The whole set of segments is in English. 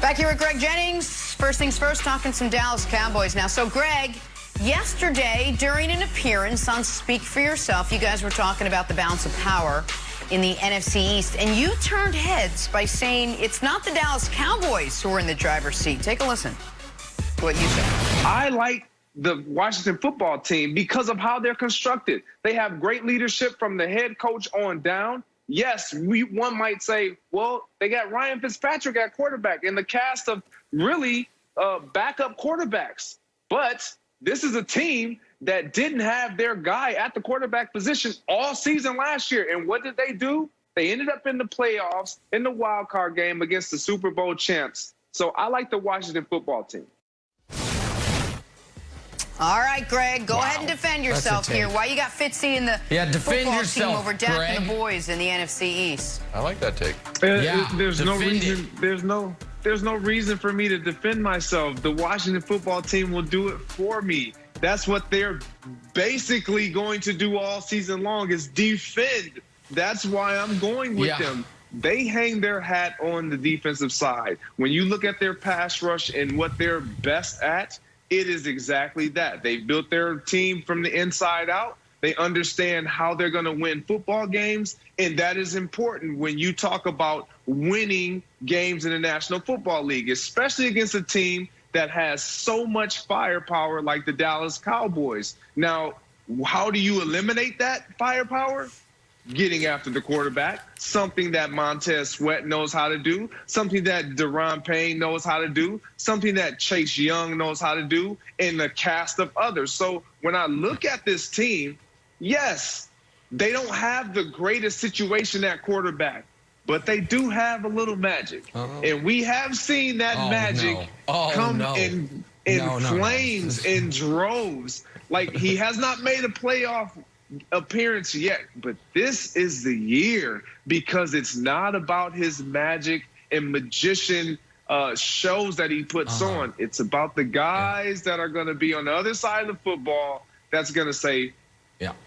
Back here with Greg Jennings. First things first, talking some Dallas Cowboys now. So, Greg, yesterday during an appearance on Speak for Yourself, you guys were talking about the balance of power in the NFC East, and you turned heads by saying it's not the Dallas Cowboys who are in the driver's seat. Take a listen to what you said. I like the Washington football team because of how they're constructed. They have great leadership from the head coach on down. Yes, one might say, well, they got Ryan Fitzpatrick at quarterback and the cast of really backup quarterbacks. But this is a team that didn't have their guy at the quarterback position all season last year. And what did they do? They ended up in the playoffs in the wild card game against the Super Bowl champs. So I like the Washington football team. All right, Greg, go ahead and defend yourself here. Why you got Fitzy in the football team over Dak and the boys in the NFC East? I like that take. There's no reason. There's no reason for me to defend myself. The Washington football team will do it for me. That's what they're basically going to do all season long is defend. That's why I'm going with them. They hang their hat on the defensive side. When you look at their pass rush and what they're best at, it is exactly that. They built their team from the inside out. They understand how they're going to win football games, and that is important when you talk about winning games in the National Football League, especially against a team that has so much firepower like the Dallas Cowboys. Now, how do you eliminate that firepower? Getting after the quarterback, something that Montez Sweat knows how to do, something that Deron Payne knows how to do, something that Chase Young knows how to do, and the cast of others. So when I look at this team, yes, they don't have the greatest situation at quarterback, but they do have a little magic. And we have seen that magic come in flames, in droves. Like, he has not made a playoff appearance yet, but this is the year because it's not about his magic and magician shows that he puts on. It's about the guys that are going to be on the other side of the football that's going to say,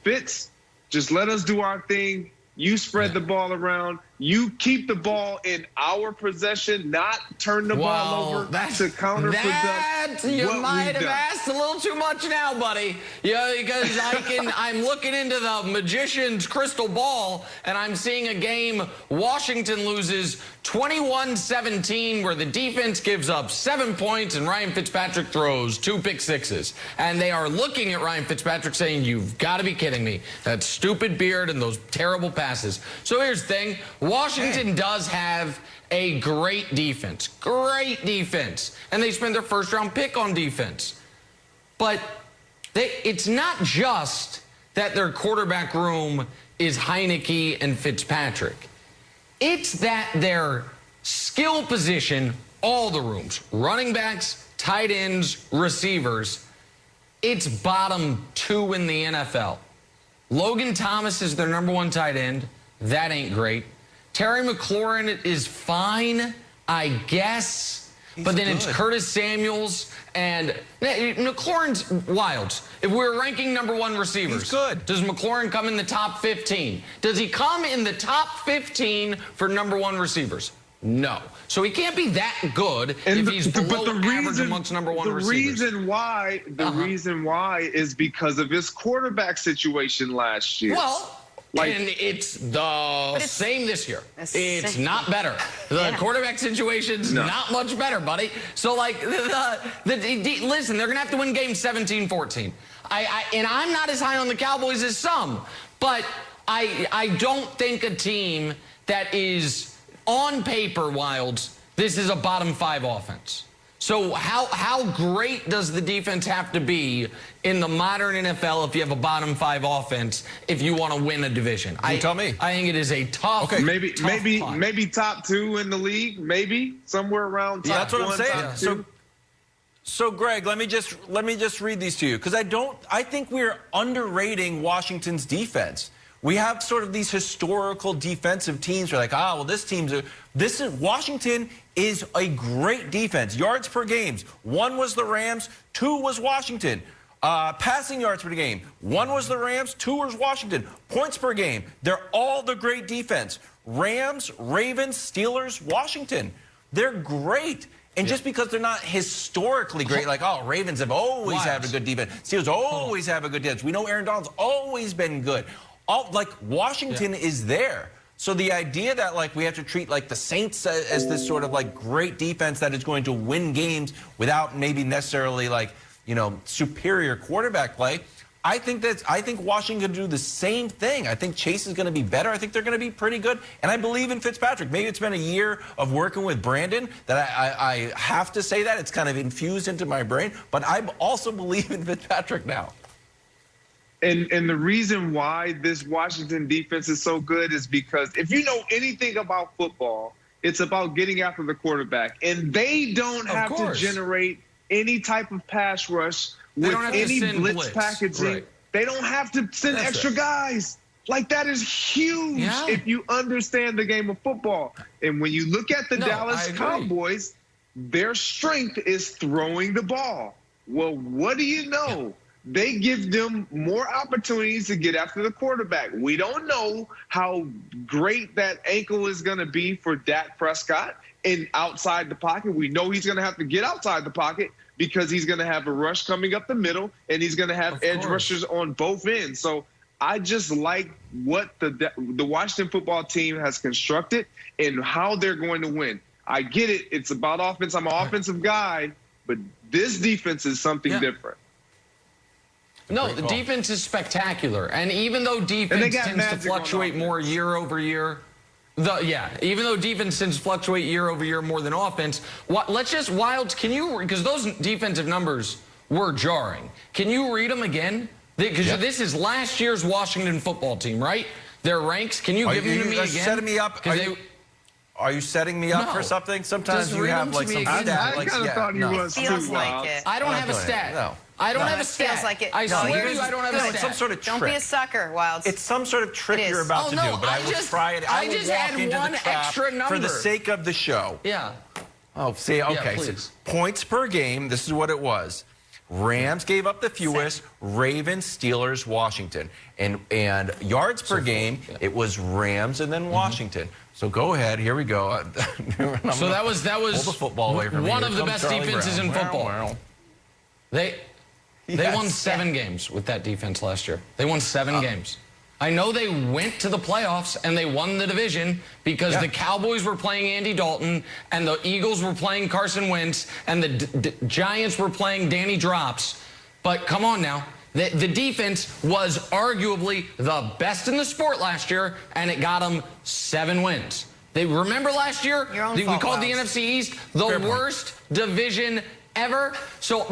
Fitz, just let us do our thing. You spread the ball around. You keep the ball in our possession, not turn the ball over to counterproduct. You might have asked a little too much now, buddy. Yeah, because I'm looking into the magician's crystal ball, and I'm seeing a game Washington loses 21-17, where the defense gives up 7 points, and Ryan Fitzpatrick throws 2 pick sixes. And they are looking at Ryan Fitzpatrick saying, you've got to be kidding me. That stupid beard and those terrible passes. So here's the thing. Washington does have a great defense, and they spend their first-round pick on defense. But it's not just that their quarterback room is Heineke and Fitzpatrick. It's that their skill position, all the rooms, running backs, tight ends, receivers, it's bottom 2 in the NFL. Logan Thomas is their #1 tight end. That ain't great. Terry McLaurin is fine, I guess. But then it's Curtis Samuels, and McLaurin's wild. If we're ranking #1 receivers, he's good. Does McLaurin come in the top 15? Does he come in the top 15 for #1 receivers? No. So he can't be that good if he's below average amongst #1 receivers. The reason why is because of his quarterback situation last year. Well, and it's the same this year. It's not better. The quarterback situation's not much better, buddy. So, like, listen, they're going to have to win game 17-14. And I'm not as high on the Cowboys as some, but I don't think a team that is on paper, Wilds, this is a bottom 5 offense. So how great does the defense have to be in the modern NFL if you have a bottom 5 offense if you want to win a division? You tell me. I think it is a tough. Okay, maybe top 2 in the league, maybe somewhere around top that's what 1, I'm saying. So Greg, let me just read these to you because I think we're underrating Washington's defense. We have sort of these historical defensive teams. We're like, well, Washington is a great defense. Yards per game. 1 was the Rams, 2 was Washington. Passing yards per game. 1 was the Rams, 2 was Washington. Points per game. They're all the great defense. Rams, Ravens, Steelers, Washington. They're great. And just because they're not historically great, like, oh, Ravens have always had a good defense. Steelers always have a good defense. We know Aaron Donald's always been good. Like, Washington is there. So the idea that, like, we have to treat, like, the Saints as this sort of, like, great defense that is going to win games without maybe necessarily, like, you know, superior quarterback play, I think Washington can do the same thing. I think Chase is going to be better. I think they're going to be pretty good. And I believe in Fitzpatrick. Maybe it's been a year of working with Brandon that I have to say that. It's kind of infused into my brain. But I also believe in Fitzpatrick now. And the reason why this Washington defense is so good is because if you know anything about football, it's about getting after the quarterback. And they don't have to generate any type of pass rush with any blitz packaging. Right. They don't have to send extra guys. Like, that is huge if you understand the game of football. And when you look at the Dallas Cowboys, their strength is throwing the ball. Well, what do you know? They give them more opportunities to get after the quarterback. We don't know how great that ankle is going to be for Dak Prescott and outside the pocket. We know he's going to have to get outside the pocket because he's going to have a rush coming up the middle, and he's going to have edge rushers on both ends. So I just like what the Washington football team has constructed and how they're going to win. I get it. It's about offense. I'm an offensive guy, but this defense is something different. No, the defense is spectacular. And even though defense tends to fluctuate more year over year, even though defense tends to fluctuate year over year more than offense, let's just, Wilds, can you, because those defensive numbers were jarring. Can you read them again? Because this is last year's Washington football team, right? Their ranks. Can you give them to me again? Setting me up? Are you setting me up for something? Sometimes you have like some stat. I kind of thought he was too. I don't have a stat. No. I don't have a stat. Feels like it. I swear to you, I don't have a stat. It's some sort of trick. Don't be a sucker, Wilds. It's some sort of trick you're about to do, but I will try it. I will walk into the trap for the sake of the show. Yeah. Oh, see, okay. So points per game, this is what it was. Rams gave up the fewest, Ravens, Steelers, Washington. And yards per game, it was Rams and then Washington. So go ahead, here we go. So that was hold the football away from one of the best defenses in football. They won 7 games with that defense last year. They won 7 games. I know they went to the playoffs and they won the division because the Cowboys were playing Andy Dalton and the Eagles were playing Carson Wentz and the Giants were playing Danny Drops. But come on now. The defense was arguably the best in the sport last year, and it got them 7 wins. Remember last year? We called the NFC East the worst division ever. So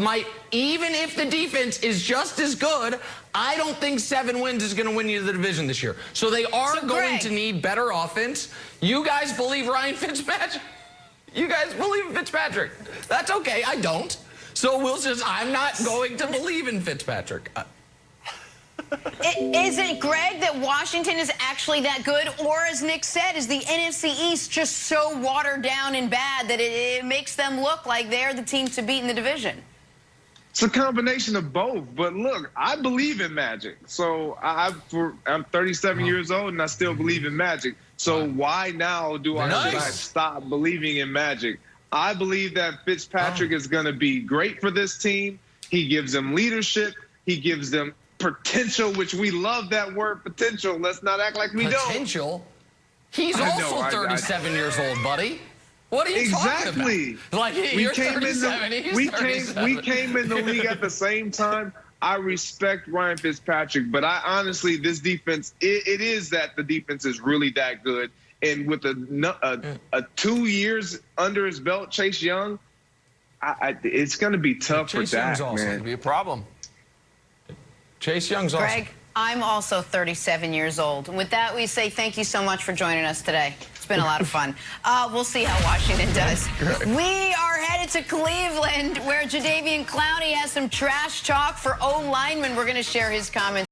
even if the defense is just as good, I don't think 7 wins is going to win you the division this year. So they are going to need better offense. You guys believe Ryan Fitzpatrick? You guys believe in Fitzpatrick? That's okay. I don't. So I'm not going to believe in Fitzpatrick. Is it, Greg, that Washington is actually that good? Or, as Nick said, is the NFC East just so watered down and bad that it makes them look like they're the team to beat in the division? It's a combination of both. But look, I believe in magic. So I'm 37 years old, and I still believe in magic. So why now do I stop believing in magic? I believe that Fitzpatrick is going to be great for this team. He gives them leadership. He gives them potential, which we love that word, potential. Let's not act like we don't. Potential? He's also 37 years old, buddy. What are you talking about? Like, you're 37, he's 37. We came in the league at the same time. I respect Ryan Fitzpatrick, but I honestly, this defense, it is that the defense is really that good. And with a 2 years under his belt, Chase Young, it's going to be tough for Dak, man. It's going to be a problem. Chase Young's awesome. Greg, I'm also 37 years old. And with that, we say thank you so much for joining us today. It's been a lot of fun. We'll see how Washington does. We are headed to Cleveland, where Jadeveon Clowney has some trash talk for O linemen. We're going to share his comments.